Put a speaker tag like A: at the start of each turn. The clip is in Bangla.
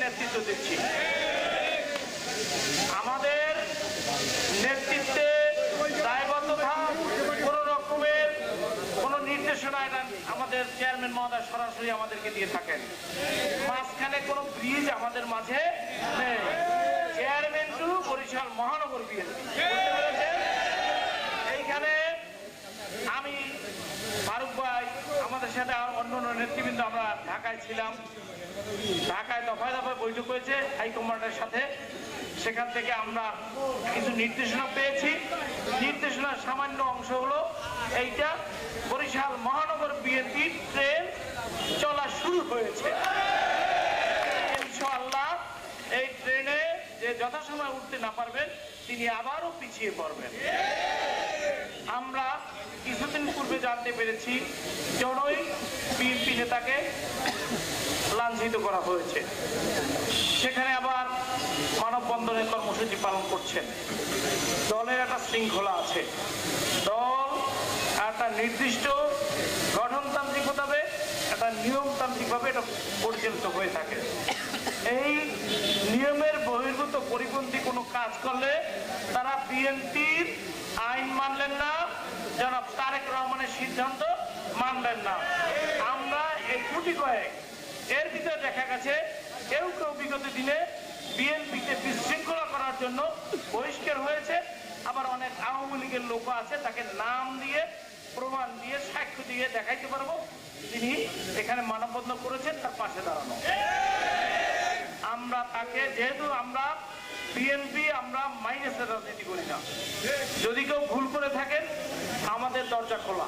A: নেতৃত্ব দিচ্ছি। আমাদের নেতৃত্বে দায়বদ্ধতা কোন রকমের কোন নির্দেশনা এটা আমাদের চেয়ারম্যান মহোদয় সরাসরি আমাদেরকে দিয়ে থাকেন। মাঝখানে কোনো ব্রিজ আমাদের মাঝে নেই। চেয়ারম্যান টু বরিশাল মহানগর বিএনপি, এইখানে আমি ফারুক ভাই, আমাদের সাথে অন্য নেতৃবৃন্দ আমরা ঢাকায় ছিলাম। ঢাকায় দফায় দফায় বৈঠক হয়েছে হাইকমান্ডের সাথে। সেখান থেকে আমরা কিছু নির্দেশনা পেয়েছি। নির্দেশনার সামান্য অংশ হলো এইটা, বরিশাল মহানগর বিএনপি ট্রেন চলা শুরু হয়েছে। ইনশাআল্লাহ এই ট্রেনে যে যথাসময় উঠতে না পারবেন তিনি আবারও পিছিয়ে পড়বেন। আমরা কিছুদিন পূর্বে জানতে পেরেছি জনই বিএনপি নেতাকে লাঞ্ছিত করা হয়েছে। সেখানে আবার মানববন্ধনের কর্মসূচি পালন করছেন। দলের একটা শৃঙ্খলা আছে। দল একটা নির্দিষ্ট গঠনতান্ত্রিকভাবে, একটা নিয়মতান্ত্রিকভাবে এটা পরিচালিত হয়ে থাকে। এই নিয়মের বহির্ভূত পরিপন্থী কোনো কাজ করলে তারা বিএনপির আইন মানলেন না, জনাব তারেক রহমানের সিদ্ধান্ত মানলেন না। আমরা এই গুটি কয়েক এর ভিতরে দেখা গেছে কেউ কেউ বিগত দিনে বিএনপিতে বিশৃঙ্খলা করার জন্য বহিষ্কার হয়েছে। আবার অনেক আওয়ামী লীগের লোক আছে, তাকে নাম দিয়ে প্রমাণ দিয়ে সাক্ষ্য দিয়ে দেখাইতে পারবো তিনি এখানে মানববন্ধন করেছেন, তার পাশে দাঁড়ানো। আমরা তাকে, যেহেতু আমরা বিএনপি, আমরা মাইনাসের রাজনীতি করি না। যদি কেউ ভুল করে থাকেন আমাদের দরজা খোলা।